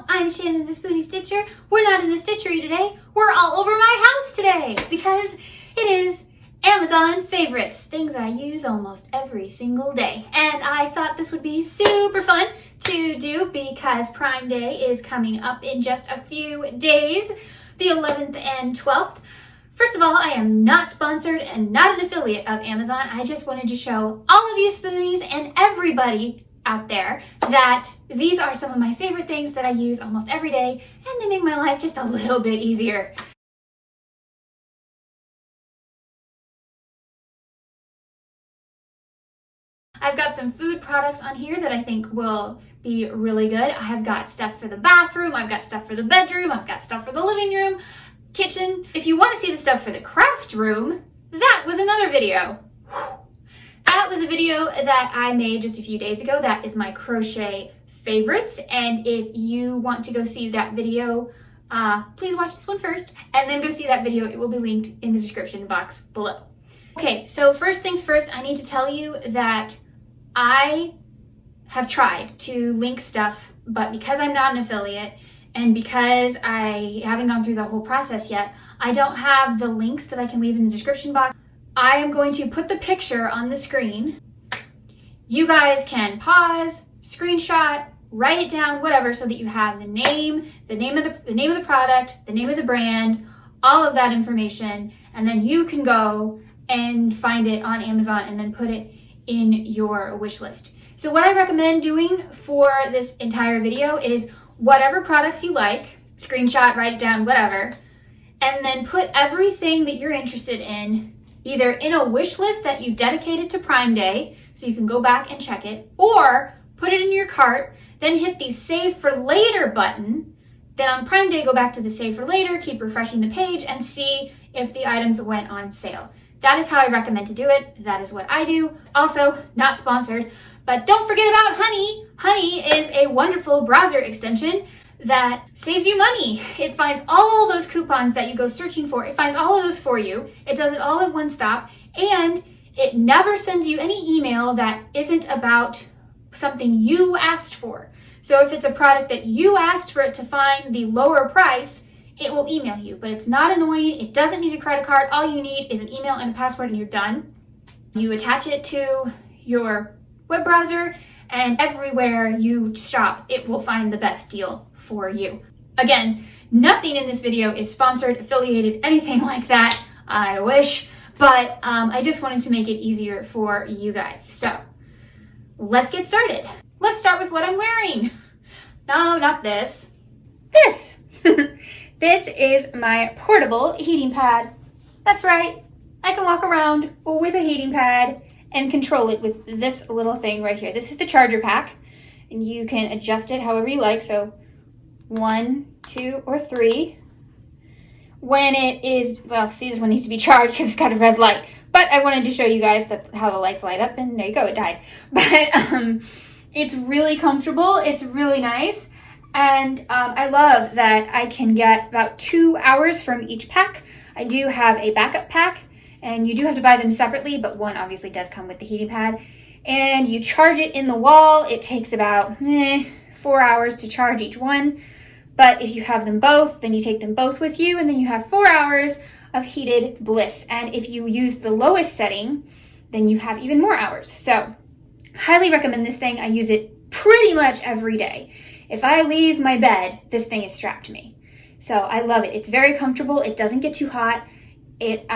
Hello, I'm Shannon the Spoony Stitcher. We're not in the stitchery today. We're all over my house today because it is Amazon favorites, things I use almost every single day. And I thought this would be super fun to do because Prime Day is coming up in just a few days, the 11th and 12th. First of all, I am not sponsored and not an affiliate of Amazon. I just wanted to show all of you Spoonies and everybody out there that these are some of my favorite things that I use almost every day, and they make my life just a little bit easier. I've got some food products on here that I think will be really good. I have got stuff for the bathroom, I've got stuff for the bedroom, I've got stuff for the living room, kitchen. If you want to see the stuff for the craft room, that was another video. That was a video that I made just a few days ago. That is my crochet favorites. And if you want to go see that video, please watch this one first and then go see that video. It will be linked in the description box below. Okay, so first things first, I need to tell you that I have tried to link stuff, but because I'm not an affiliate and because I haven't gone through the whole process yet, I don't have the links that I can leave in the description box. I am going to put the picture on the screen. You guys can pause, screenshot, write it down, whatever, so that you have the name of the product, the name of the brand, all of that information, and then you can go and find it on Amazon and then put it in your wish list. So what I recommend doing for this entire video is whatever products you like, screenshot, write it down, whatever, and then put everything that you're interested in either in a wish list that you dedicated to Prime Day, so you can go back and check it, or put it in your cart, then hit the Save for Later button. Then on Prime Day, go back to the Save for Later, keep refreshing the page, and see if the items went on sale. That is how I recommend to do it. That is what I do. Also, not sponsored, but don't forget about Honey. Honey is a wonderful browser extension that saves you money. It finds all those coupons that you go searching for. It finds all of those for you. It does it all at one stop, and it never sends you any email that isn't about something you asked for. So if it's a product that you asked for it to find the lower price, it will email you, but it's not annoying. It doesn't need a credit card. All you need is an email and a password and you're done. You attach it to your web browser, and everywhere you shop, it will find the best deal for you. Again, nothing in this video is sponsored, affiliated, anything like that. I wish, but I just wanted to make it easier for you guys. So let's get started. Let's start with what I'm wearing. No, not this. This. This is my portable heating pad. That's right. I can walk around with a heating pad and control it with this little thing right here. This is the charger pack, and you can adjust it however you like. So 1, 2, or 3. When it is, well, see, this one needs to be charged because it's got a red light. But I wanted to show you guys how the lights light up, and there you go, it died. But it's really comfortable. It's really nice. And I love that I can get about 2 hours from each pack. I do have a backup pack, and you do have to buy them separately, but one obviously does come with the heating pad. And you charge it in the wall. It takes about 4 hours to charge each one. But if you have them both, then you take them both with you, and then you have 4 hours of heated bliss. And if you use the lowest setting, then you have even more hours. So highly recommend this thing. I use it pretty much every day. If I leave my bed, this thing is strapped to me. So I love it. It's very comfortable. It doesn't get too hot. It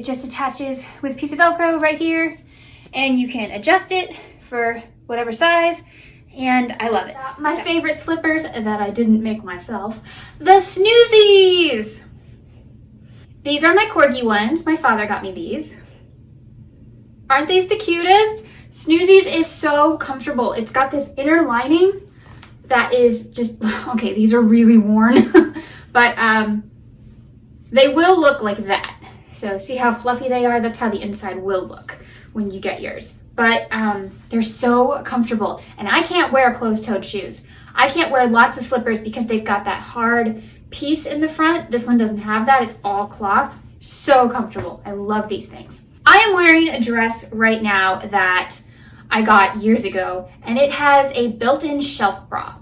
just attaches with a piece of Velcro right here, and you can adjust it for whatever size, and I love it. My favorite slippers that I didn't make myself, the Snoozies. These are my corgi ones. My father got me these. Aren't these the cutest? Snoozies is so comfortable. It's got this inner lining that is just, okay, these are really worn, but they will look like that. So see how fluffy they are? That's how the inside will look when you get yours. But they're so comfortable, and I can't wear closed-toed shoes. I can't wear lots of slippers because they've got that hard piece in the front. This one doesn't have that. It's all cloth. So comfortable. I love these things. I am wearing a dress right now that I got years ago, and it has a built-in shelf bra.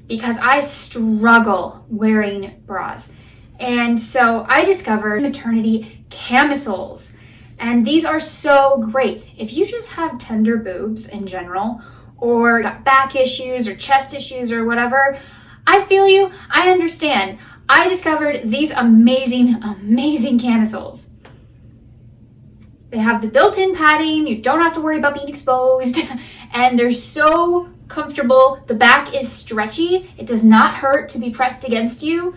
because I struggle wearing bras. And so I discovered maternity camisoles. And these are so great. If you just have tender boobs in general, or got back issues or chest issues or whatever, I feel you, I understand. I discovered these amazing, amazing camisoles. They have the built-in padding, you don't have to worry about being exposed, and they're so comfortable. The back is stretchy. It does not hurt to be pressed against you.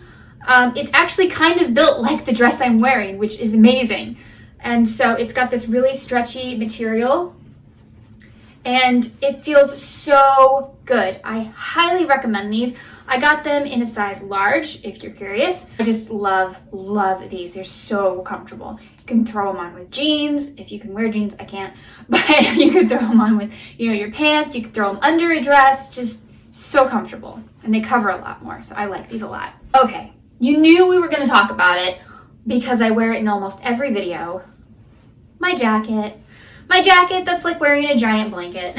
It's actually kind of built like the dress I'm wearing, which is amazing. And so it's got this really stretchy material and it feels so good. I highly recommend these. I got them in a size large, if you're curious. I just love these. They're so comfortable. You can throw them on with jeans. If you can wear jeans, I can't. But you can throw them on with, your pants. You can throw them under a dress. Just so comfortable. And they cover a lot more, so I like these a lot. Okay, you knew we were gonna talk about it because I wear it in almost every video. My jacket. My jacket that's like wearing a giant blanket.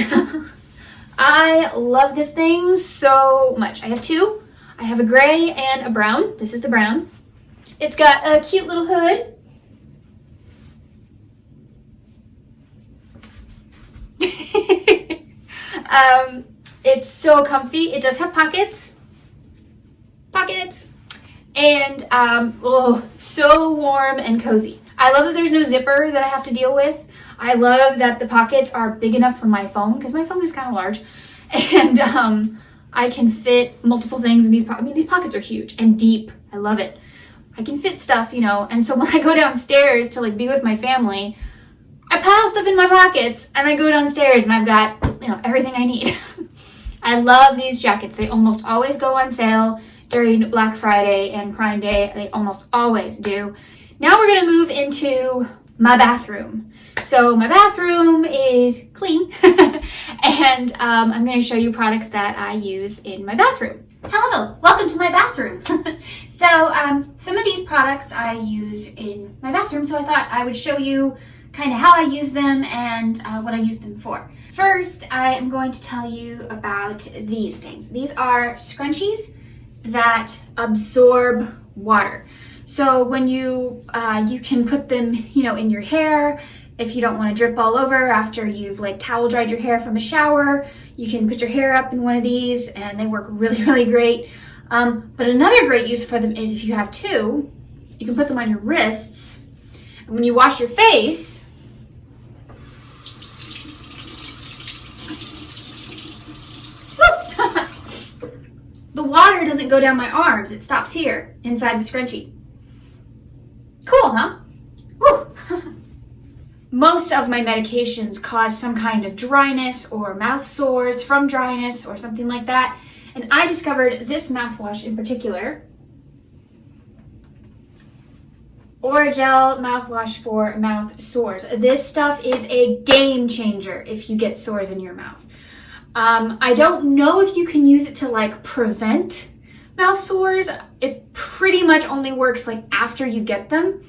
I love this thing so much. I have two. I have a gray and a brown. This is the brown. It's got a cute little hood. It's so comfy. It does have pockets. And so warm and cozy. I love that there's no zipper that I have to deal with. I love that the pockets are big enough for my phone because my phone is kind of large, and I can fit multiple things in these pockets. I mean, these pockets are huge and deep. I love it. I can fit stuff, and so when I go downstairs to like be with my family, I pile stuff in my pockets and I go downstairs and I've got, everything I need. I love these jackets. They almost always go on sale during Black Friday and Prime Day. They almost always do. Now we're gonna move into my bathroom. So my bathroom is clean and I'm gonna show you products that I use in my bathroom. Hello, welcome to my bathroom. So some of these products I use in my bathroom, so I thought I would show you kind of how I use them and what I use them for. First, I am going to tell you about these things. These are scrunchies that absorb water. So when you can put them, in your hair. If you don't want to drip all over after you've like towel dried your hair from a shower, you can put your hair up in one of these and they work really, really great. But another great use for them is if you have two, you can put them on your wrists. And when you wash your face, the water doesn't go down my arms. It stops here inside the scrunchie. Cool, huh? Woo. Most of my medications cause some kind of dryness or mouth sores from dryness or something like that. And I discovered this mouthwash in particular, Orajel mouthwash for mouth sores. This stuff is a game changer if you get sores in your mouth. I don't know if you can use it to like prevent mouth sores. It pretty much only works like after you get them,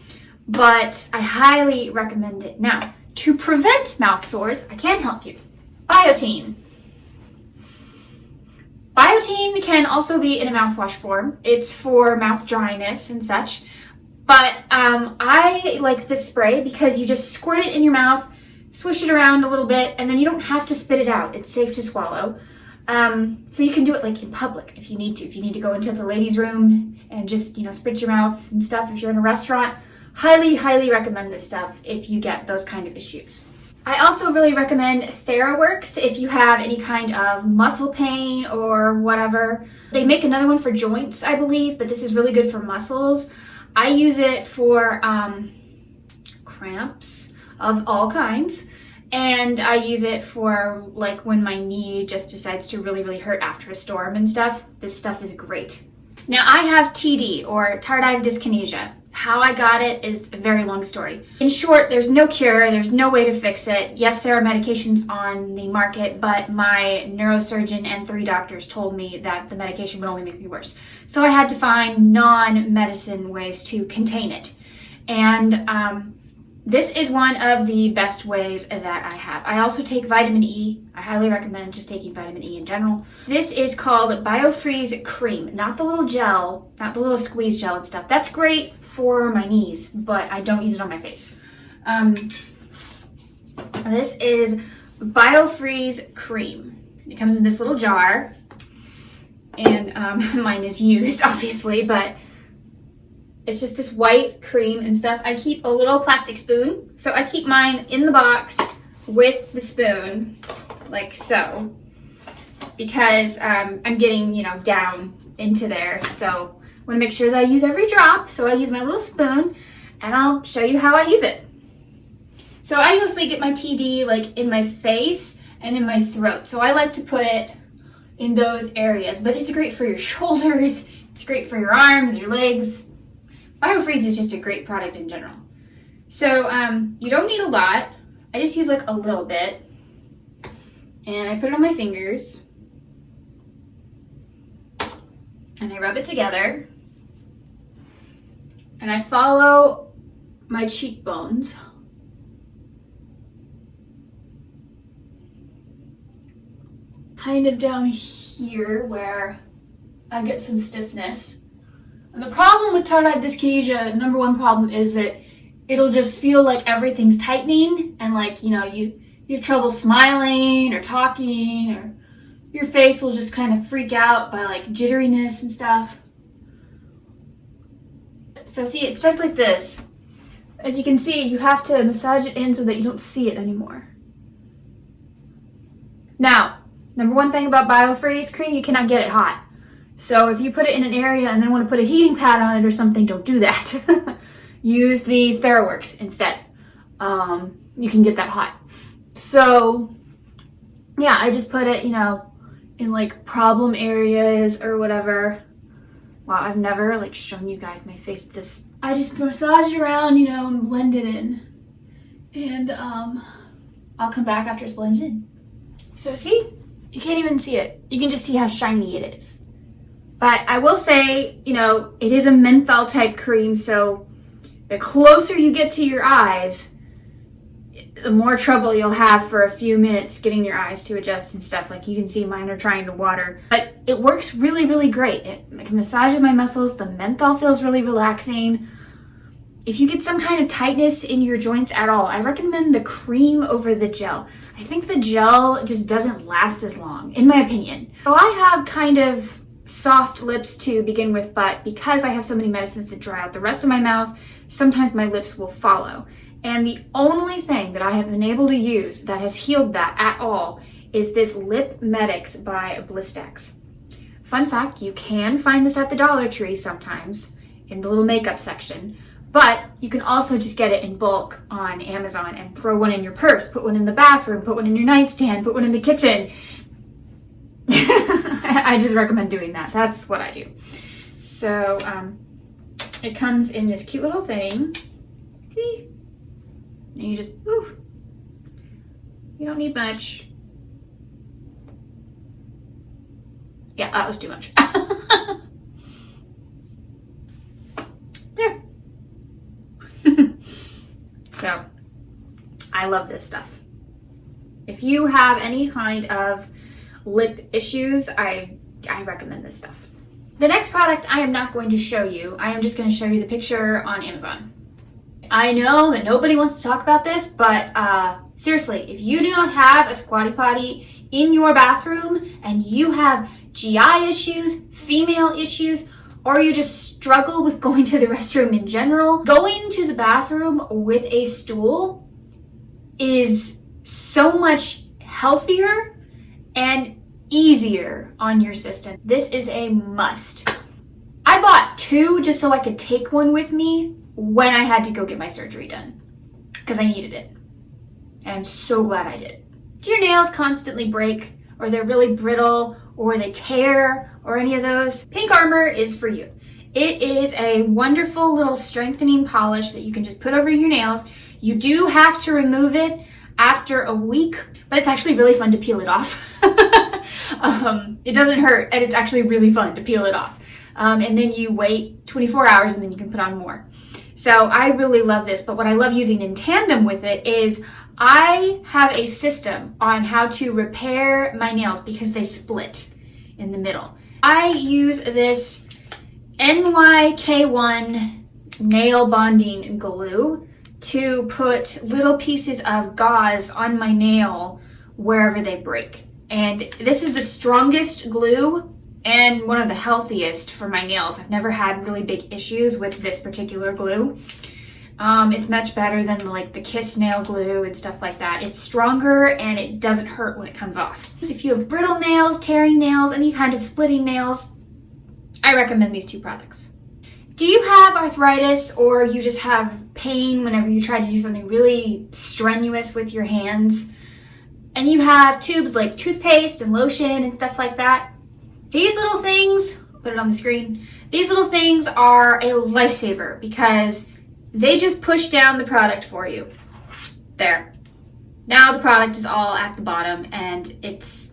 but I highly recommend it. Now, to prevent mouth sores, I can help you. Biotin. Biotin can also be in a mouthwash form. It's for mouth dryness and such, but I like this spray because you just squirt it in your mouth, swish it around a little bit, and then you don't have to spit it out. It's safe to swallow. So you can do it like in public if you need to. If you need to go into the ladies' room and just, spritz your mouth and stuff if you're in a restaurant. Highly, highly recommend this stuff if you get those kind of issues. I also really recommend TheraWorks if you have any kind of muscle pain or whatever. They make another one for joints, I believe, but this is really good for muscles. I use it for cramps of all kinds. And I use it for like when my knee just decides to really, really hurt after a storm and stuff. This stuff is great. Now I have TD or tardive dyskinesia. How I got it is a very long story. In short, there's no cure, there's no way to fix it. Yes, there are medications on the market, but my neurosurgeon and 3 doctors told me that the medication would only make me worse. So I had to find non-medicine ways to contain it. And This is one of the best ways that I have. I also take vitamin E. I highly recommend just taking vitamin E in general. This is called BioFreeze Cream, not the little gel, not the little squeeze gel and stuff. That's great for my knees, but I don't use it on my face. This is BioFreeze Cream. It comes in this little jar, and mine is used, obviously, but it's just this white cream and stuff. I keep a little plastic spoon. So I keep mine in the box with the spoon, like so, because I'm getting, you know, down into there. So I want to make sure that I use every drop. So I use my little spoon, and I'll show you how I use it. So I mostly get my TD like in my face and in my throat. So I like to put it in those areas, but it's great for your shoulders. It's great for your arms, your legs. BioFreeze is just a great product in general. So you don't need a lot. I just use like a little bit. And I put it on my fingers. And I rub it together. And I follow my cheekbones. Kind of down here where I get some stiffness. And the problem with tardive dyskinesia, number one problem, is that it'll just feel like everything's tightening, and like, you know, you have trouble smiling or talking, or your face will just kind of freak out by like jitteriness and stuff. So see, it starts like this. As you can see, you have to massage it in so that you don't see it anymore. Now, number one thing about BioFreeze cream, you cannot get it hot. So if you put it in an area and then want to put a heating pad on it or something, don't do that. Use the TheraWorks instead. You can get that hot. So yeah, I just put it, you know, in like problem areas or whatever. Wow, I've never like shown you guys my face this. I just massage it around, you know, and blend it in. And I'll come back after it's blended in. So see, you can't even see it. You can just see how shiny it is. But I will say, you know, it is a menthol type cream, so the closer you get to your eyes, the more trouble you'll have for a few minutes getting your eyes to adjust and stuff. Like you can see mine are trying to water. But it works really, really great. It massages my muscles. The menthol feels really relaxing. If you get some kind of tightness in your joints at all, I recommend the cream over the gel. I think the gel just doesn't last as long, in my opinion. So I have kind of soft lips to begin with, but because I have so many medicines that dry out the rest of my mouth, sometimes my lips will follow. And the only thing that I have been able to use that has healed that at all is this Lip Medics by Blistex. Fun fact, you can find this at the Dollar Tree sometimes in the little makeup section, but you can also just get it in bulk on Amazon and throw one in your purse, put one in the bathroom, put one in your nightstand, put one in the kitchen. I just recommend doing that. That's what I do. So it comes in this cute little thing. See? And you just, ooh. You don't need much. Yeah, that was too much. There. So, I love this stuff. If you have any kind of lip issues, I recommend this stuff. The next product I am not going to show you. I am just going to show you the picture on Amazon. I know that nobody wants to talk about this, but seriously, if you do not have a squatty potty in your bathroom and you have GI issues, female issues, or you just struggle with going to the restroom in general, going to the bathroom with a stool is so much healthier and easier on your system. This is a must. I bought two just so I could take one with me when I had to go get my surgery done because I needed it. And I'm so glad I did. Do your nails constantly break, or they're really brittle, or they tear, or any of those? Pink Armor is for you. It is a wonderful little strengthening polish that you can just put over your nails. You do have to remove it after a week, but it's actually really fun to peel it off. It doesn't hurt, and it's actually really fun to peel it off. And then you wait 24 hours and then you can put on more. So So I really love this, but what I love using in tandem with it is I have a system on how to repair my nails because they split in the middle. I use this NYK1 nail bonding glue to put little pieces of gauze on my nail wherever they break. And this is the strongest glue and one of the healthiest for my nails. I've never had really big issues with this particular glue. It's much better than like the Kiss nail glue and stuff like that. It's stronger and it doesn't hurt when it comes off. If you have brittle nails, tearing nails, any kind of splitting nails, I recommend these two products. Do you have arthritis or you just have pain whenever you try to do something really strenuous with your hands? And you have tubes like toothpaste and lotion and stuff like that? These little things, put it on the screen, these little things are a lifesaver because they just push down the product for you. There. Now the product is all at the bottom and these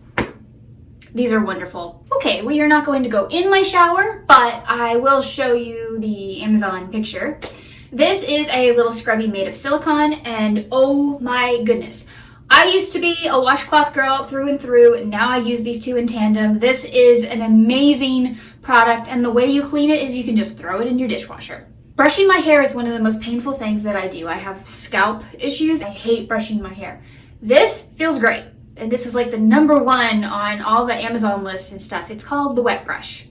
are wonderful. Okay, we are not going to go in my shower, but I will show you the Amazon picture. This is a little scrubby made of silicone, and oh my goodness. I used to be a washcloth girl through and through, and now I use these two in tandem. This is an amazing product, and the way you clean it is you can just throw it in your dishwasher. Brushing my hair is one of the most painful things that I do. I have scalp issues. I hate brushing my hair. This feels great. And this is like the #1 on all the Amazon lists and stuff. It's called the Wet Brush.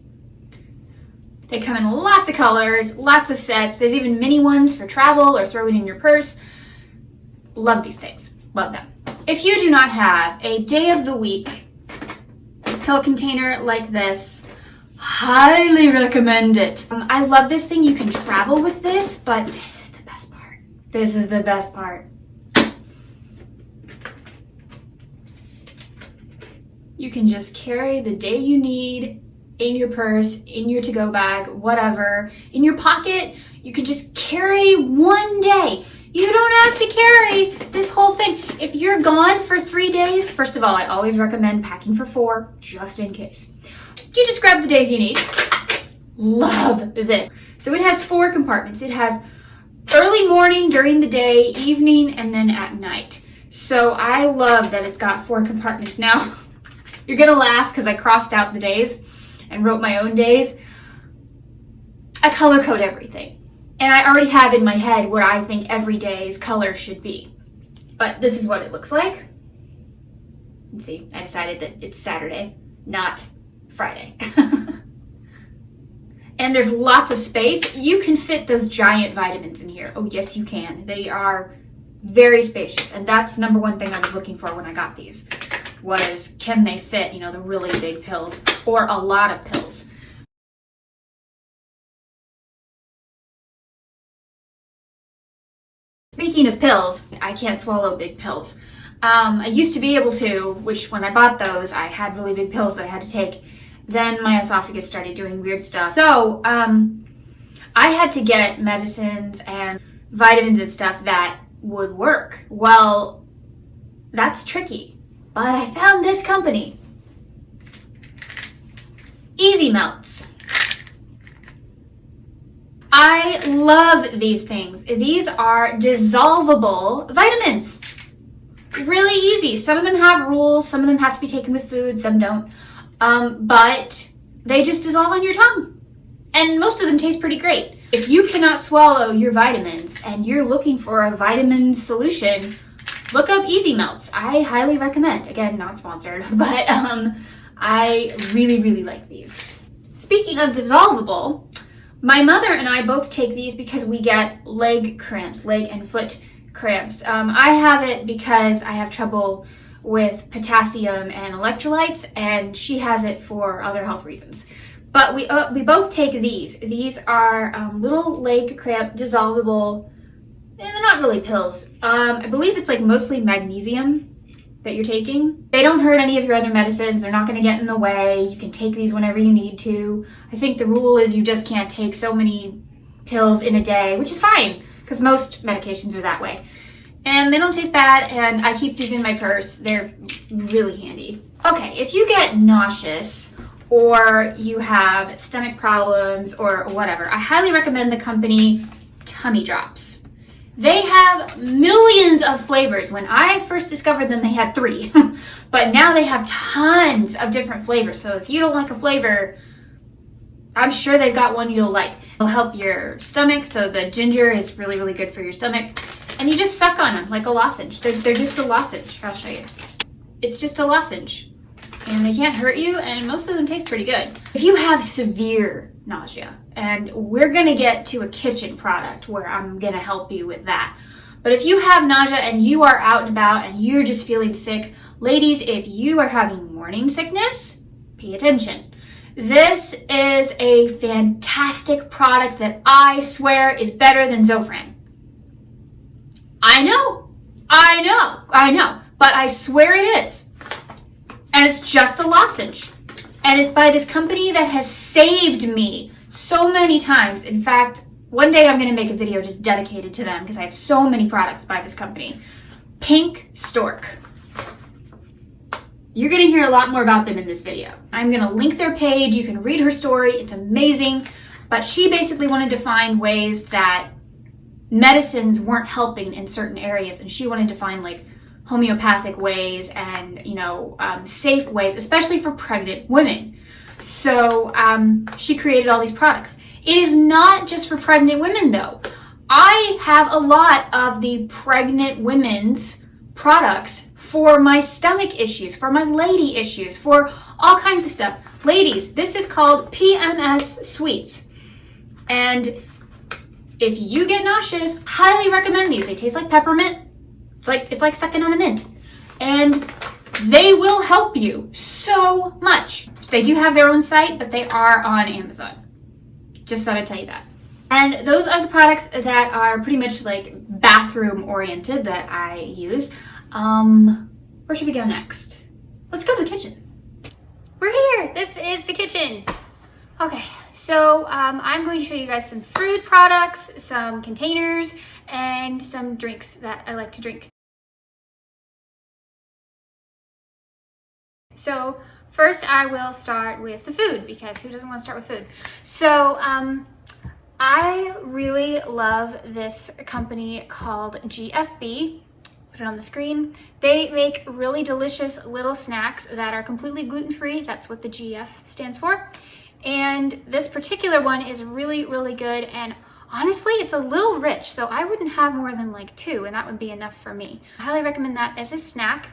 They come in lots of colors, lots of sets. There's even mini ones for travel or throwing in your purse. Love these things. Love them. If you do not have a day of the week pill container like this, highly recommend it. I love this thing. You can travel with this, but this is the best part. This is the best part. You can just carry the day you need in your purse, in your to-go bag, whatever. In your pocket, you can just carry one day. You don't have to carry this whole thing. If you're gone for 3 days, first of all, I always recommend packing for 4, just in case. You just grab the days you need. Love this. So it has 4 compartments. It has early morning, during the day, evening, and then at night. So I love that it's got 4 compartments. Now, you're gonna laugh because I crossed out the days and wrote my own days. I color code everything. And I already have in my head what I think every day's color should be. But this is what it looks like. Let's see, I decided that it's Saturday, not Friday. And there's lots of space. You can fit those giant vitamins in here. Oh, yes, you can. They are very spacious. And that's #1 thing I was looking for when I got these. Was can they fit, you know, the really big pills or a lot of pills. Speaking of pills, I can't swallow big pills. I used to be able to, which when I bought those, I had really big pills that I had to take. Then my esophagus started doing weird stuff. So I had to get medicines and vitamins and stuff that would work. Well, that's tricky. But I found this company, Easy Melts. I love these things. These are dissolvable vitamins. Really easy. Some of them have rules. Some of them have to be taken with food. Some don't. But they just dissolve on your tongue. And most of them taste pretty great. If you cannot swallow your vitamins and you're looking for a vitamin solution, look up Easy Melts. I highly recommend. Again, not sponsored, but I really, really like these. Speaking of dissolvable, my mother and I both take these because we get leg cramps, leg and foot cramps. I have it because I have trouble with potassium and electrolytes, and she has it for other health reasons. But we both take these. These are little leg cramp dissolvable. And they're not really pills. I believe it's like mostly magnesium that you're taking. They don't hurt any of your other medicines. They're not going to get in the way. You can take these whenever you need to. I think the rule is you just can't take so many pills in a day, which is fine because most medications are that way. And they don't taste bad, and I keep these in my purse. They're really handy. Okay, if you get nauseous or you have stomach problems or whatever, I highly recommend the company tummy drops. They have millions of flavors. When I first discovered them, they had 3, but now they have tons of different flavors. So if you don't like a flavor, I'm sure they've got one you'll like. It'll help your stomach, so the ginger is really, really good for your stomach. And you just suck on them like a lozenge. They're just a lozenge. I'll show you. It's just a lozenge. And they can't hurt you, and most of them taste pretty good. If you have severe nausea, and we're gonna get to a kitchen product where I'm gonna help you with that. But if you have nausea and you are out and about and you're just feeling sick, ladies, if you are having morning sickness, pay attention. This is a fantastic product that I swear is better than Zofran. I know, but I swear it is. And it's just a lozenge. And it's by this company that has saved me so many times. In fact, one day I'm gonna make a video just dedicated to them because I have so many products by this company. Pink Stork. You're gonna hear a lot more about them in this video. I'm gonna link their page. You can read her story. It's amazing. But she basically wanted to find ways that medicines weren't helping in certain areas, and she wanted to find like homeopathic ways and, you know, safe ways, especially for pregnant women. So she created all these products. It is not just for pregnant women though. I have a lot of the pregnant women's products for my stomach issues, for my lady issues, for all kinds of stuff. Ladies, this is called PMS Sweets. And if you get nauseous, highly recommend these. They taste like peppermint. It's like sucking on a mint. And they will help you so much. They do have their own site, but they are on Amazon. Just thought I'd tell you that. And those are the products that are pretty much like bathroom oriented that I use. Where should we go next? Let's go to the kitchen. We're here. This is the kitchen. Okay, so I'm going to show you guys some food products, some containers, and some drinks that I like to drink. So first I will start with the food, because who doesn't want to start with food? So I really love this company called GFB. Put it on the screen. They make really delicious little snacks that are completely gluten-free. That's what the GF stands for. And this particular one is really, really good. And honestly, it's a little rich, so I wouldn't have more than like 2, and that would be enough for me. I highly recommend that as a snack,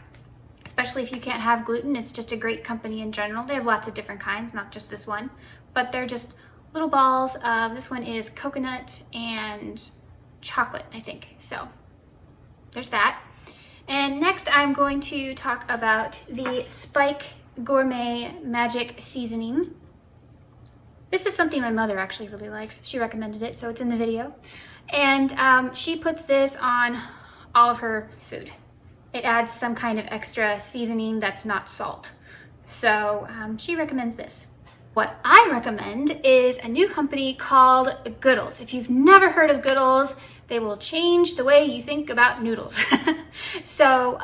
especially if you can't have gluten. It's just a great company in general. They have lots of different kinds, not just this one, but they're just little balls of, this one is coconut and chocolate, I think. So there's that. And next I'm going to talk about the Spike Gourmet Magic Seasoning. This is something my mother actually really likes. She recommended it, so it's in the video. And she puts this on all of her food. It adds some kind of extra seasoning that's not salt. So she recommends this. What I recommend is a new company called Goodles. If you've never heard of Goodles, they will change the way you think about noodles. So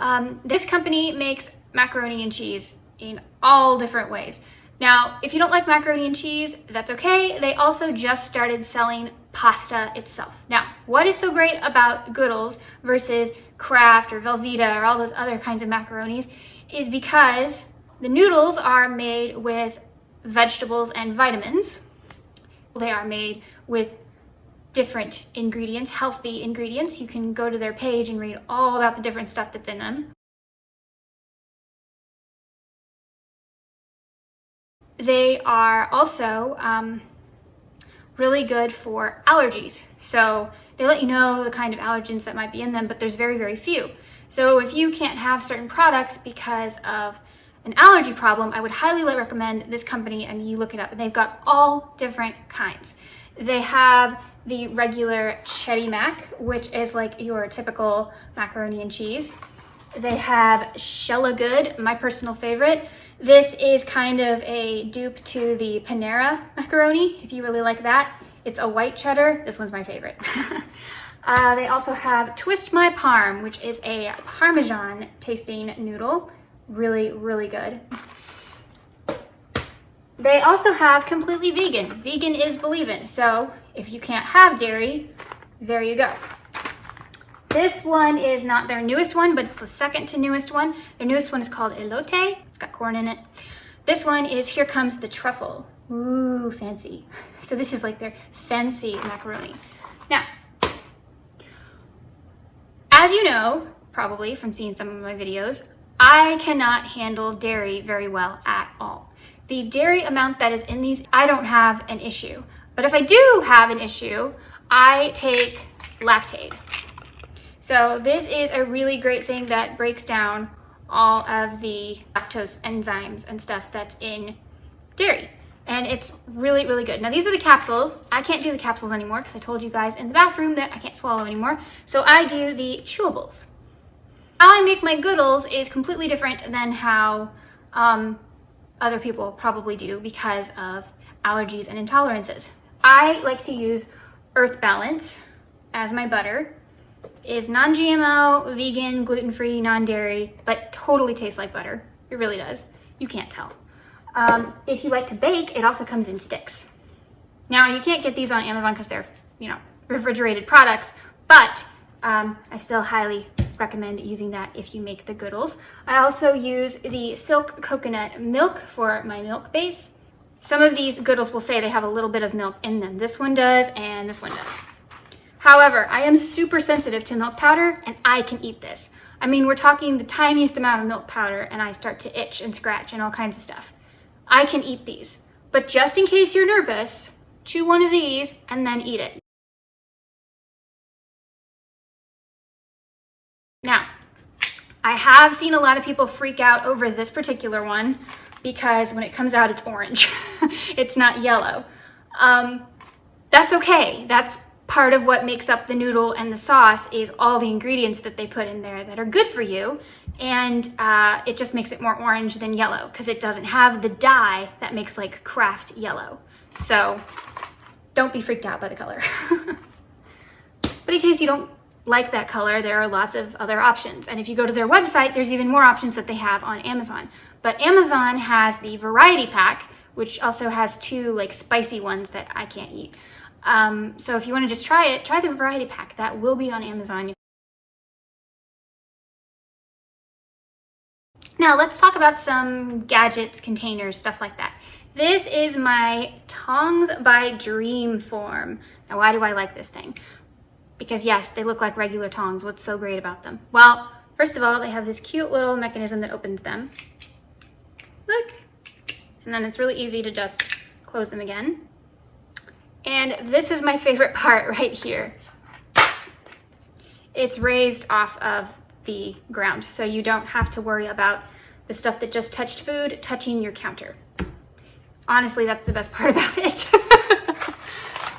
this company makes macaroni and cheese in all different ways. Now, if you don't like macaroni and cheese, that's okay. They also just started selling pasta itself. Now, what is so great about Goodles versus Kraft or Velveeta or all those other kinds of macaronis is because the noodles are made with vegetables and vitamins. They are made with different ingredients, healthy ingredients. You can go to their page and read all about the different stuff that's in them. They are also really good for allergies. So they let you know the kind of allergens that might be in them, but there's very, very few. So if you can't have certain products because of an allergy problem, I would highly recommend this company, and you look it up. And they've got all different kinds. They have the regular Cheddar Mac, which is like your typical macaroni and cheese. They have Shella Good, my personal favorite. This is kind of a dupe to the Panera macaroni, if you really like that. It's a white cheddar. This one's my favorite. They also have Twist My Parm, which is a Parmesan tasting noodle. Really, really good. They also have completely vegan. Vegan is believin'. So if you can't have dairy, there you go. This one is not their newest one, but it's the second to newest one. Their newest one is called elote. It's got corn in it. This one is Here Comes the Truffle. Ooh, fancy. So this is like their fancy macaroni. Now, as you know, probably from seeing some of my videos, I cannot handle dairy very well at all. The dairy amount that is in these, I don't have an issue. But if I do have an issue, I take Lactaid. So this is a really great thing that breaks down all of the lactose enzymes and stuff that's in dairy. And it's really, really good. Now these are the capsules. I can't do the capsules anymore because I told you guys in the bathroom that I can't swallow anymore. So I do the chewables. How I make my Goodles is completely different than how other people probably do because of allergies and intolerances. I like to use Earth Balance as my butter. Is non-GMO, vegan, gluten-free, non-dairy, but totally tastes like butter. It really does. You can't tell. If you like to bake, it also comes in sticks. Now, you can't get these on Amazon because they're, you know, refrigerated products, but I still highly recommend using that if you make the Goodles. I also use the silk coconut milk for my milk base. Some of these Goodles will say they have a little bit of milk in them. This one does, and this one does. However, I am super sensitive to milk powder, and I can eat this. I mean, we're talking the tiniest amount of milk powder, and I start to itch and scratch and all kinds of stuff. I can eat these, but just in case you're nervous, chew one of these and then eat it. Now, I have seen a lot of people freak out over this particular one because when it comes out, it's orange. It's not yellow. That's okay. That's part of what makes up the noodle and the sauce is all the ingredients that they put in there that are good for you. And it just makes it more orange than yellow because it doesn't have the dye that makes like Kraft yellow. So don't be freaked out by the color. But in case you don't like that color, there are lots of other options. And if you go to their website, there's even more options that they have on Amazon. But Amazon has the variety pack, which also has 2 like spicy ones that I can't eat. So if you want to just try it, try the variety pack. That will be on Amazon. Now let's talk about some gadgets, containers, stuff like that. This is my Tongs by Dreamform. Now why do I like this thing? Because yes, they look like regular tongs. What's so great about them? Well, first of all, they have this cute little mechanism that opens them. Look. And then it's really easy to just close them again. And this is my favorite part right here. It's raised off of the ground, so you don't have to worry about the stuff that just touched food touching your counter. Honestly, that's the best part about it.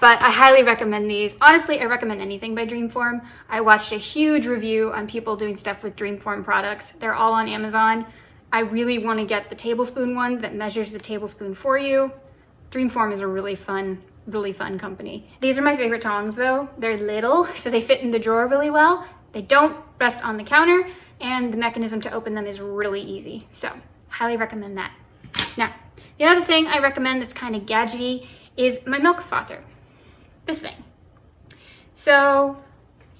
But I highly recommend these. Honestly, I recommend anything by Dreamform. I watched a huge review on people doing stuff with Dreamform products. They're all on Amazon. I really want to get the tablespoon one that measures the tablespoon for you. Dreamform is a really fun company. These are my favorite tongs though. They're little, so they fit in the drawer really well. They don't rest on the counter, and the mechanism to open them is really easy. So, highly recommend that. Now, the other thing I recommend that's kind of gadgety is my milk frother. This thing. So,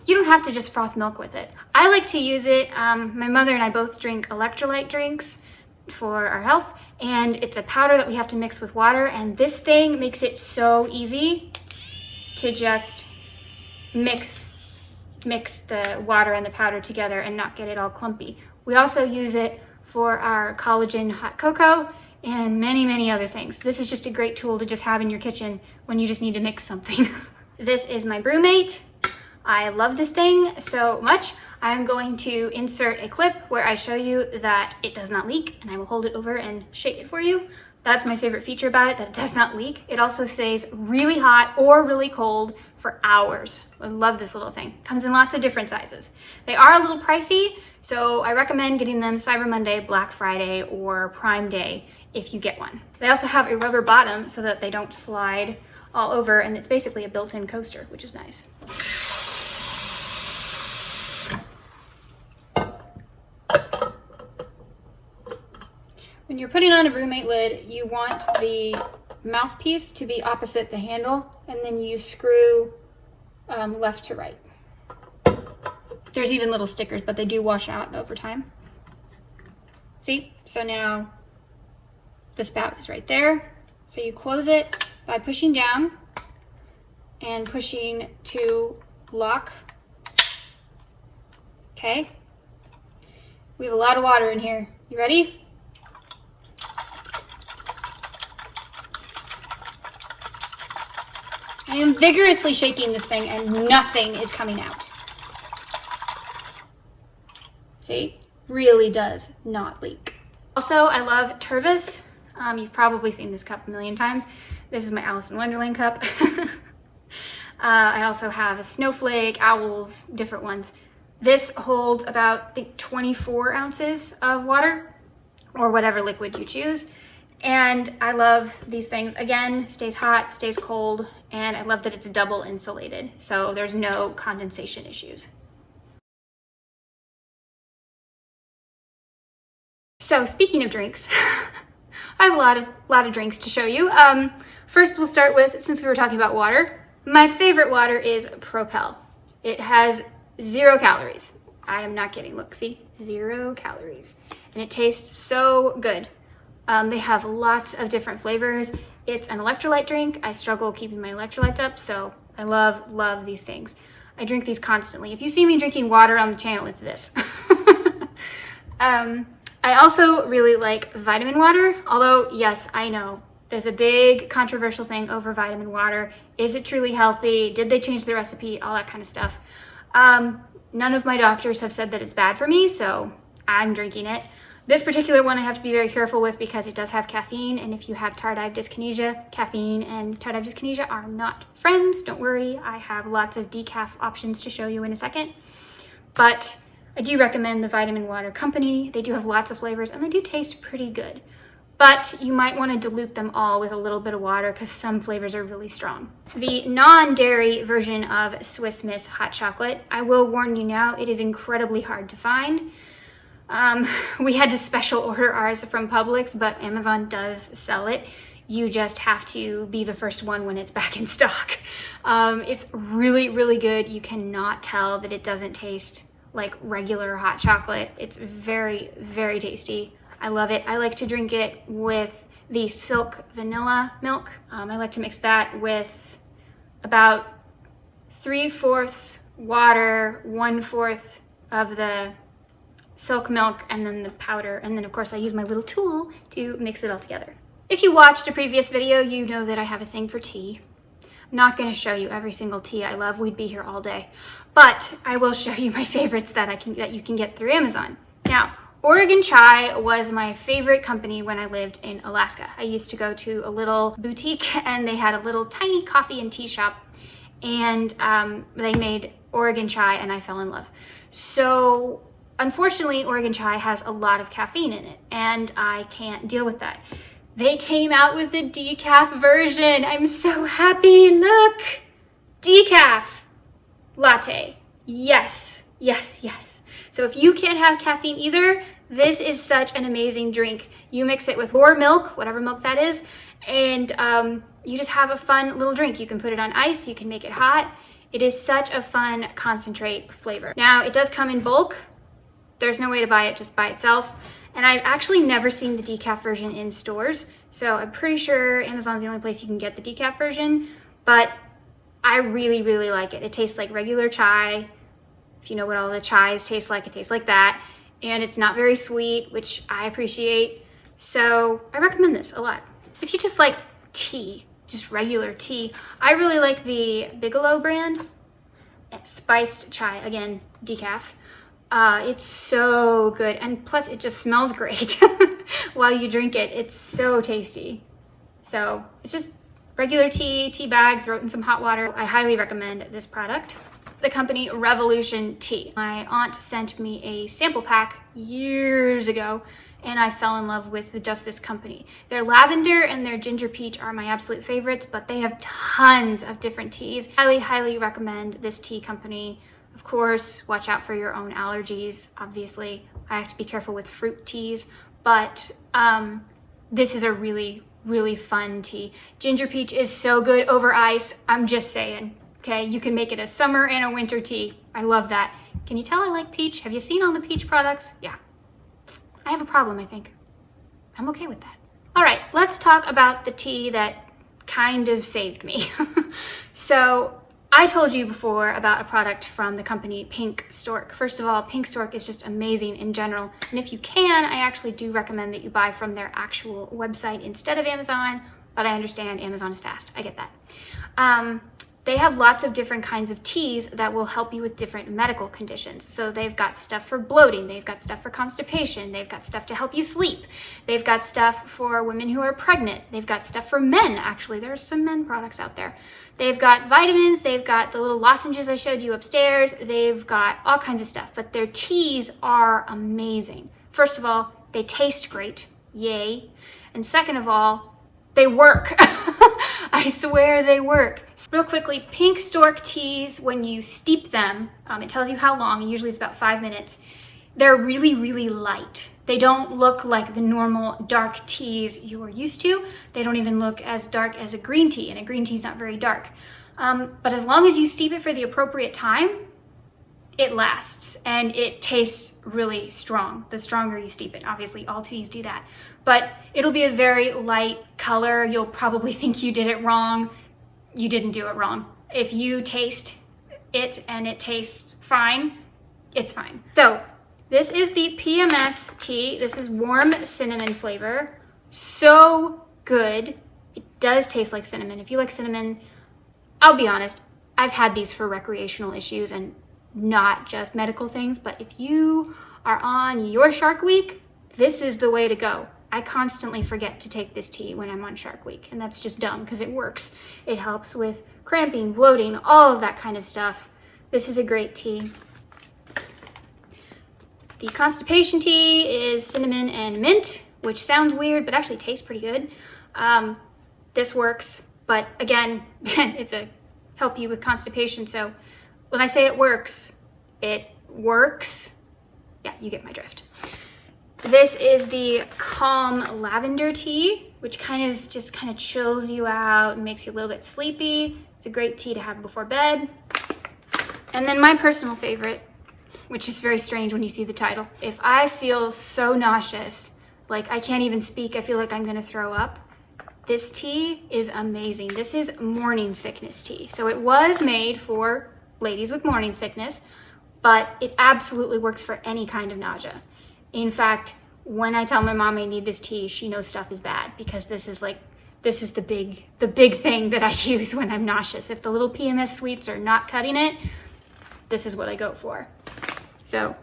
you don't have to just froth milk with it. I like to use it, my mother and I both drink electrolyte drinks for our health, and it's a powder that we have to mix with water, and this thing makes it so easy to just mix the water and the powder together and not get it all clumpy. We also use it for our collagen hot cocoa and many other things. This is just a great tool to just have in your kitchen when you just need to mix something. This is my BrewMate. I love this thing so much. I'm going to insert a clip where I show you that it does not leak, and I will hold it over and shake it for you. That's my favorite feature about it, that it does not leak. It also stays really hot or really cold for hours. I love this little thing. Comes in lots of different sizes. They are a little pricey, so I recommend getting them Cyber Monday, Black Friday, or Prime Day if you get one. They also have a rubber bottom so that they don't slide all over, and it's basically a built-in coaster, which is nice. When you're putting on a BrewMate lid, you want the mouthpiece to be opposite the handle, and then you screw left to right. There's even little stickers, but they do wash out over time. See? So now the spout is right there. So you close it by pushing down and pushing to lock. Okay. We have a lot of water in here. You ready? I am vigorously shaking this thing and nothing is coming out. See? Really does not leak. Also, I love Tervis. You've probably seen this cup a million times. This is my Alice in Wonderland cup. I also have a snowflake, owls, different ones. This holds about, I think, 24 ounces of water or whatever liquid you choose. And I love these things. Again, stays hot, stays cold, and I love that it's double insulated, so there's no condensation issues. So speaking of drinks, I have a lot of drinks to show you. First, we'll start with, since we were talking about water, my favorite water is Propel. It has 0 calories. I am not kidding. Look, see, 0 calories. And it tastes so good. They have lots of different flavors. It's an electrolyte drink. I struggle keeping my electrolytes up, so I love these things. I drink these constantly. If you see me drinking water on the channel, it's this. I also really like vitamin water, although yes, I know there's a big controversial thing over vitamin water. Is it truly healthy? Did they change the recipe? All that kind of stuff. None of my doctors have said that it's bad for me, so I'm drinking it. This particular one I have to be very careful with because it does have caffeine, and if you have tardive dyskinesia, caffeine and tardive dyskinesia are not friends. Don't worry, I have lots of decaf options to show you in a second. But I do recommend the Vitamin Water Company. They do have lots of flavors and they do taste pretty good. But you might want to dilute them all with a little bit of water because some flavors are really strong. The non-dairy version of Swiss Miss hot chocolate, I will warn you now, it is incredibly hard to find. We had to special order ours from Publix, but Amazon does sell it. You just have to be the first one when it's back in stock. It's really, really good. You cannot tell that it doesn't taste like regular hot chocolate. It's very, very tasty. I love it. I like to drink it with the Silk vanilla milk. I like to mix that with about 3/4 water, 1/4 of the Silk milk, and then the powder. And then of course I use my little tool to mix it all together. If you watched a previous video, you know that I have a thing for tea. I'm not going to show you every single tea I love. We'd be here all day. But I will show you my favorites that you can get through Amazon. Now, Oregon Chai was my favorite company when I lived in Alaska. I used to go to a little boutique and they had a little tiny coffee and tea shop, and they made Oregon Chai and I fell in love. So unfortunately, Oregon Chai has a lot of caffeine in it and I can't deal with that. They came out with the decaf version. I'm so happy. Look, decaf latte. Yes, yes, yes. So if you can't have caffeine either, this is such an amazing drink. You mix it with more milk, whatever milk that is, and you just have a fun little drink. You can put it on ice, you can make it hot. It is such a fun concentrate flavor. Now, it does come in bulk. There's no way to buy it just by itself. And I've actually never seen the decaf version in stores, so I'm pretty sure Amazon's the only place you can get the decaf version, but I really, really like it. It tastes like regular chai. If you know what all the chais taste like, it tastes like that. And it's not very sweet, which I appreciate. So I recommend this a lot. If you just like tea, just regular tea, I really like the Bigelow brand. Spiced chai, again, decaf. It's so good, and plus it just smells great while you drink it. It's so tasty. So it's just regular tea bag, throw it in some hot water. I highly recommend this product. The company Revolution Tea. My aunt sent me a sample pack years ago and I fell in love with just this company. Their lavender and their ginger peach are my absolute favorites, but they have tons of different teas. Highly, highly recommend this tea company. Of course, watch out for your own allergies. Obviously, I have to be careful with fruit teas, but this is a really, really fun tea. Ginger peach is so good over ice. I'm just saying. Okay, you can make it a summer and a winter tea. I love that. Can you tell I like peach? Have you seen all the peach products? Yeah. I have a problem, I think. I'm okay with that. All right, let's talk about the tea that kind of saved me. So I told you before about a product from the company Pink Stork. First of all, Pink Stork is just amazing in general. And if you can, I actually do recommend that you buy from their actual website instead of Amazon, but I understand Amazon is fast. I get that. They have lots of different kinds of teas that will help you with different medical conditions. So they've got stuff for bloating, they've got stuff for constipation, they've got stuff to help you sleep, they've got stuff for women who are pregnant, they've got stuff for men, actually. There's some men products out there. They've got vitamins, they've got the little lozenges I showed you upstairs, they've got all kinds of stuff, but their teas are amazing. First of all, they taste great, yay. And second of all, they work. I swear they work. Real quickly, Pink Stork teas, when you steep them, it tells you how long, usually it's about 5 minutes. They're really, really light. They don't look like the normal dark teas you are used to. They don't even look as dark as a green tea, and a green tea is not very dark. But as long as you steep it for the appropriate time, it lasts and it tastes really strong. The stronger you steep it, obviously all teas do that. But it'll be a very light color. You'll probably think you did it wrong. You didn't do it wrong. If you taste it and it tastes fine, it's fine. So this is the PMS tea. This is warm cinnamon flavor. So good. It does taste like cinnamon. If you like cinnamon, I'll be honest, I've had these for recreational issues and not just medical things, but if you are on your Shark Week, this is the way to go. I constantly forget to take this tea when I'm on Shark Week, and that's just dumb because it works. It helps with cramping, bloating, all of that kind of stuff. This is a great tea. The constipation tea is cinnamon and mint, which sounds weird, but actually tastes pretty good. This works, but again, it's a help you with constipation, so when I say it works, it works. Yeah, you get my drift. This is the Calm Lavender Tea, which kind of chills you out and makes you a little bit sleepy. It's a great tea to have before bed. And then my personal favorite, which is very strange when you see the title. If I feel so nauseous, like I can't even speak, I feel like I'm gonna throw up, this tea is amazing. This is morning sickness tea. So it was made for ladies with morning sickness, but it absolutely works for any kind of nausea. In fact, when I tell my mom I need this tea, she knows stuff is bad because this is the big thing that I use when I'm nauseous. If the little PMS sweets are not cutting it, this is what I go for. So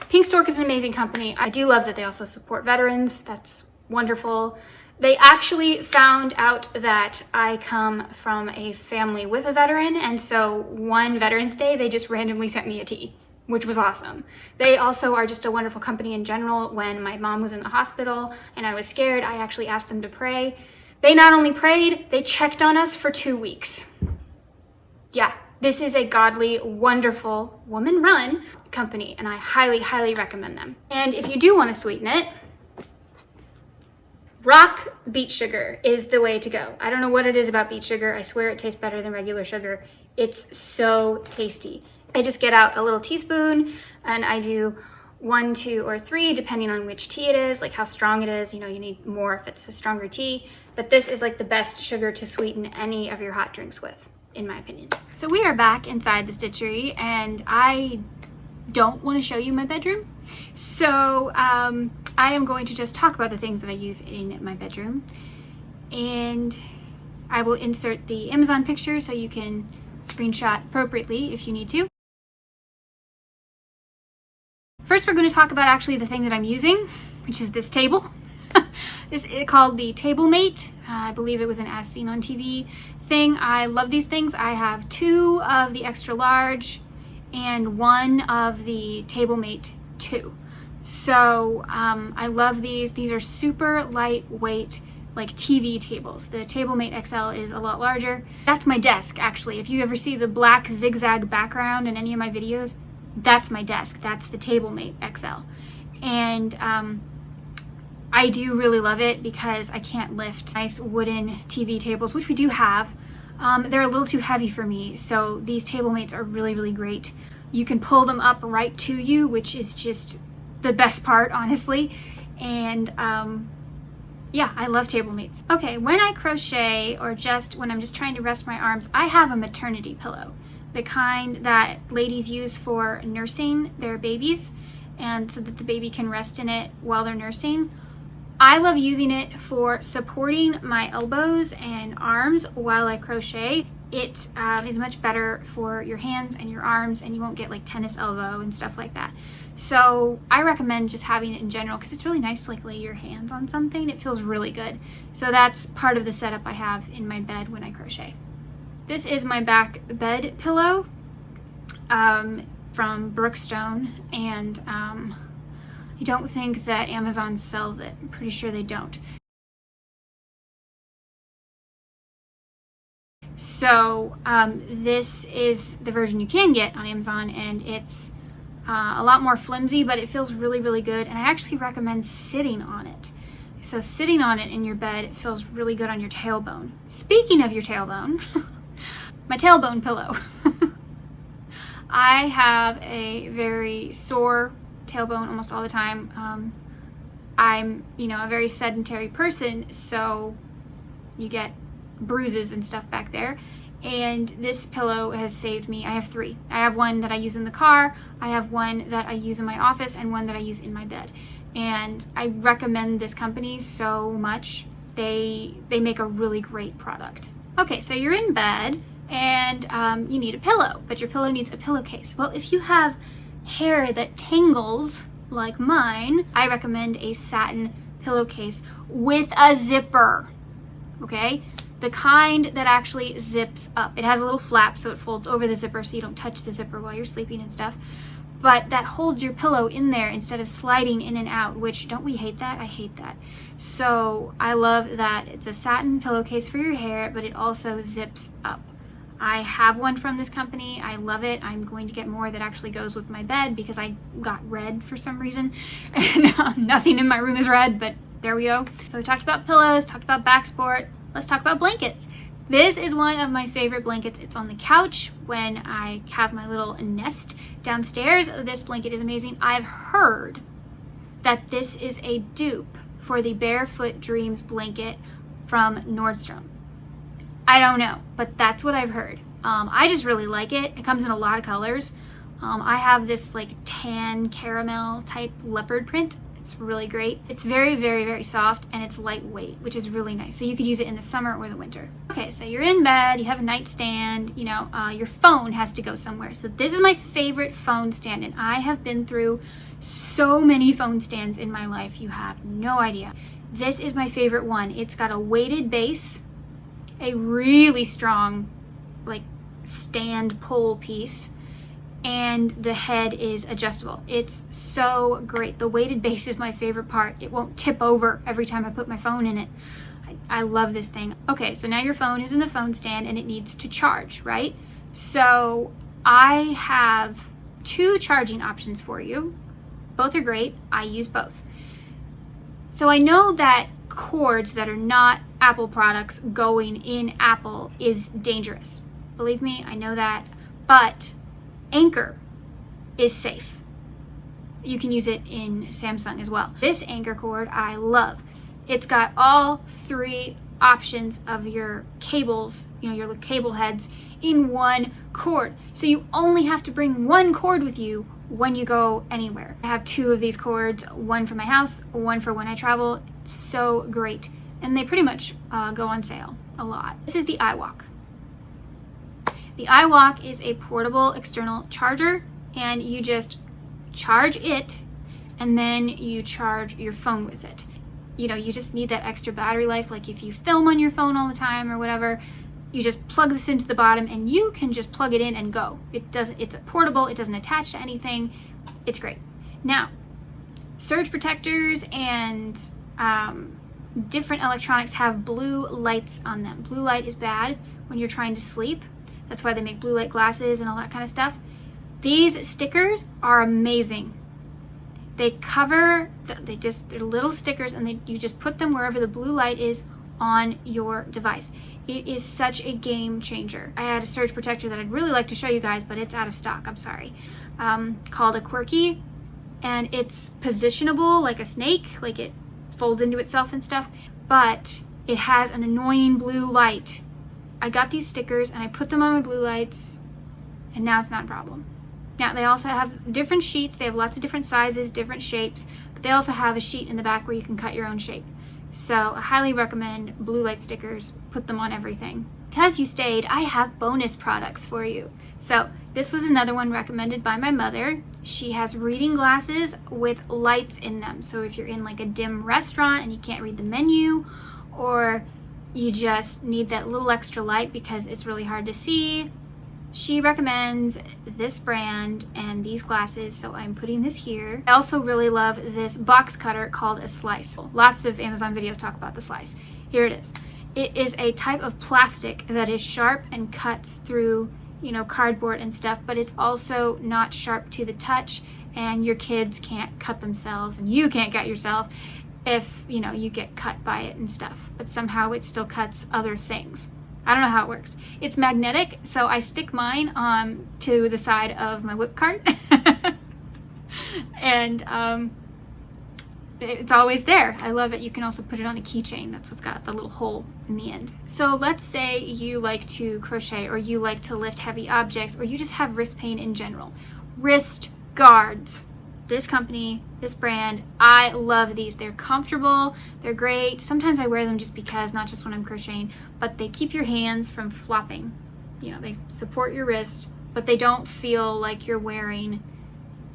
Pink Stork is an amazing company. I do love that they also support veterans. That's wonderful. They actually found out that I come from a family with a veteran, and so one Veterans Day, they just randomly sent me a tea, which was awesome. They also are just a wonderful company in general. When my mom was in the hospital and I was scared, I actually asked them to pray. They not only prayed, they checked on us for 2 weeks. Yeah, this is a godly, wonderful, woman-run company, and I highly, highly recommend them. And if you do want to sweeten it, rock beet sugar is the way to go. I don't know what it is about beet sugar. I swear it tastes better than regular sugar. It's so tasty. I just get out a little teaspoon and I do 1, 2, or 3, depending on which tea it is, like how strong it is. You know, you need more if it's a stronger tea, but this is like the best sugar to sweeten any of your hot drinks with, in my opinion. So we are back inside the stitchery and I don't want to show you my bedroom. So I am going to just talk about the things that I use in my bedroom, and I will insert the Amazon picture so you can screenshot appropriately if you need to. First, we're going to talk about actually the thing that I'm using, which is this table. This is called the Table Mate. I believe it was an As Seen on TV thing. I love these things. I have 2 of the extra large and 1 of the Table Mate 2. So I love these. These are super lightweight, like TV tables. The Table Mate XL is a lot larger. That's my desk, actually. If you ever see the black zigzag background in any of my videos, that's my desk. That's the Table Mate XL. And I do really love it because I can't lift nice wooden TV tables, which we do have. they're a little too heavy for me, so these table mates are really, really great. You can pull them up right to you, which is just the best part, honestly. And yeah, I love table mates. Okay, when I crochet or just when I'm just trying to rest my arms, I have a maternity pillow, the kind that ladies use for nursing their babies, and so that the baby can rest in it while they're nursing. I love using it for supporting my elbows and arms while I crochet. It is much better for your hands and your arms, and you won't get like tennis elbow and stuff like that. So I recommend just having it in general because it's really nice to like lay your hands on something. It feels really good. So that's part of the setup I have in my bed when I crochet. This is my back bed pillow from Brookstone, and I don't think that Amazon sells it. I'm pretty sure they don't. So this is the version you can get on Amazon, and it's a lot more flimsy, but it feels really, really good, and I actually recommend sitting on it. So sitting on it in your bed, it feels really good on your tailbone. Speaking of your tailbone, my tailbone pillow. I have a very sore tailbone almost all the time. I'm, a very sedentary person, so you get bruises and stuff back there, and this pillow has saved me. I have three. I have one that I use in the car, I have one that I use in my office, and one that I use in my bed. And I recommend this company so much. They make a really great product. Okay, so you're in bed and you need a pillow, but your pillow needs a pillowcase. Well, if you have hair that tangles like mine, I recommend a satin pillowcase with a zipper. Okay, the kind that actually zips up. It has a little flap so it folds over the zipper so you don't touch the zipper while you're sleeping and stuff, but that holds your pillow in there instead of sliding in and out, which, don't we hate that? I hate that. So I love that it's a satin pillowcase for your hair, but it also zips up. I have one from this company. I love it. I'm going to get more that actually goes with my bed because I got red for some reason, and nothing in my room is red, but there we go. So we talked about pillows, talked about back support. Let's talk about blankets. This is one of my favorite blankets. It's on the couch when I have my little nest downstairs. This blanket is amazing. I've heard that this is a dupe for the Barefoot Dreams blanket from Nordstrom. I don't know, but that's what I've heard. I just really like it. It comes in a lot of colors. I have this like tan caramel type leopard print. It's really great. It's very, very, very soft, and it's lightweight, which is really nice. So you could use it in the summer or the winter. Okay, so you're in bed, you have a nightstand, your phone has to go somewhere. So this is my favorite phone stand, and I have been through so many phone stands in my life. You have no idea. This is my favorite one. It's got a weighted base, a really strong like stand pull piece, and the head is adjustable. It's so great. The weighted base is my favorite part. It won't tip over every time I put my phone in it. I love this thing. Okay, so now your phone is in the phone stand and it needs to charge, right? So I have two charging options for you. Both are great. I use both. So I know that cords that are not Apple products going in Apple is dangerous. Believe me, I know that, but Anchor is safe. You can use it in Samsung as well. This Anchor cord I love. It's got all three options of your cables, your cable heads in one cord. So you only have to bring one cord with you when you go anywhere. I have two of these cords, one for my house, one for when I travel. It's so great. And they pretty much go on sale a lot. This is the iWalk. The iWalk is a portable external charger, and you just charge it and then you charge your phone with it. You just need that extra battery life. Like if you film on your phone all the time or whatever, you just plug this into the bottom and you can just plug it in and go. It's portable, it doesn't attach to anything. It's great. Now, surge protectors and different electronics have blue lights on them. Blue light is bad when you're trying to sleep. That's why they make blue light glasses and all that kind of stuff. These stickers are amazing. They cover, they're little stickers, and you just put them wherever the blue light is on your device. It is such a game changer. I had a surge protector that I'd really like to show you guys, but it's out of stock, I'm sorry, called a Quirky, and it's positionable like a snake, like it folds into itself and stuff, but it has an annoying blue light. I got these stickers and I put them on my blue lights, and now it's not a problem. Now they also have different sheets. They have lots of different sizes, different shapes, but they also have a sheet in the back where you can cut your own shape. So I highly recommend blue light stickers. Put them on everything. Because you stayed, I have bonus products for you. So this was another one recommended by my mother. She has reading glasses with lights in them. So if you're in like a dim restaurant and you can't read the menu, or you just need that little extra light because it's really hard to see, she recommends this brand and these glasses, so I'm putting this here. I also really love this box cutter called a Slice. Lots of Amazon videos talk about the Slice. Here it is. It is a type of plastic that is sharp and cuts through, you know, cardboard and stuff, but it's also not sharp to the touch, and your kids can't cut themselves and you can't cut yourself if, you know, you get cut by it and stuff, but somehow it still cuts other things. I don't know how it works. It's magnetic, so I stick mine to the side of my whip cart and it's always there. I love it. You can also put it on a keychain. That's what's got the little hole in the end. So let's say you like to crochet, or you like to lift heavy objects, or you just have wrist pain in general. Wrist guards. This company, this brand, I love these. They're comfortable, they're great. Sometimes I wear them just because, not just when I'm crocheting, but they keep your hands from flopping. You know, they support your wrist, but they don't feel like you're wearing,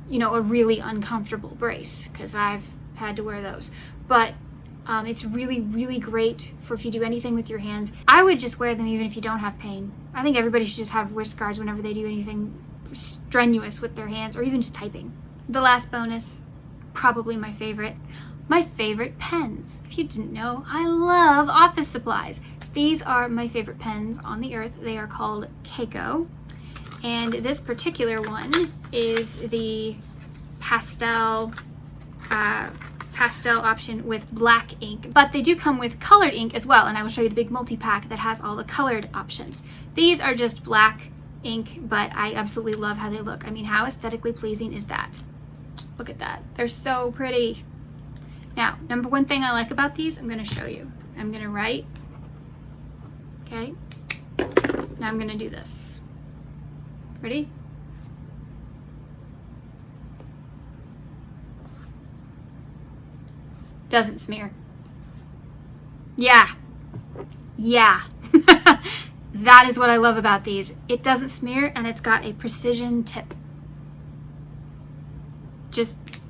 you know, a really uncomfortable brace, because I've had to wear those. But it's really, really great for if you do anything with your hands. I would just wear them even if you don't have pain. I think everybody should just have wrist guards whenever they do anything strenuous with their hands, or even just typing. The last bonus, probably my favorite pens. If you didn't know, I love office supplies. These are my favorite pens on the earth. They are called Keiko, and this particular one is the pastel option with black ink, but they do come with colored ink as well, and I will show you the big multi-pack that has all the colored options. These are just black ink, but I absolutely love how they look. I mean, how aesthetically pleasing is that? Look at that. They're so pretty. Now, number one thing I like about these, I'm going to show you. I'm going to write. Okay. Now I'm going to do this. Ready? Doesn't smear. Yeah. Yeah. That is what I love about these. It doesn't smear, and it's got a precision tip.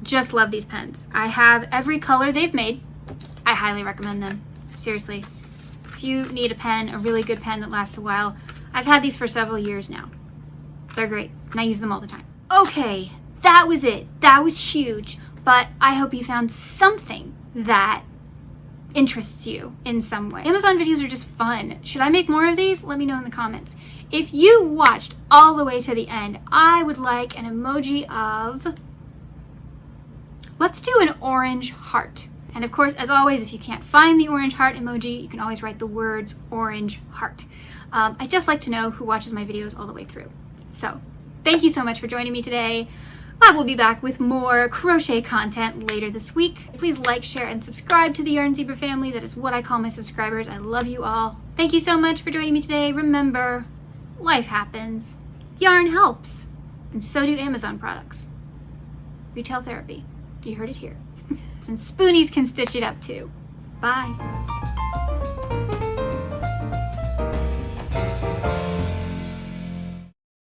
Just love these pens. I have every color they've made. I highly recommend them. Seriously. If you need a pen, a really good pen that lasts a while, I've had these for several years now. They're great, and I use them all the time. Okay, that was it. That was huge, but I hope you found something that interests you in some way. Amazon videos are just fun. Should I make more of these? Let me know in the comments. If you watched all the way to the end, I would like an emoji of, let's do an orange heart. And of course, as always, if you can't find the orange heart emoji, you can always write the words orange heart. I just like to know who watches my videos all the way through. So thank you so much for joining me today. I will be back with more crochet content later this week. Please like, share, and subscribe to the Yarn Zebra family. That is what I call my subscribers. I love you all. Thank you so much for joining me today. Remember, life happens. Yarn helps. And so do Amazon products. Retail therapy. You heard it here. And spoonies can stitch it up too. Bye.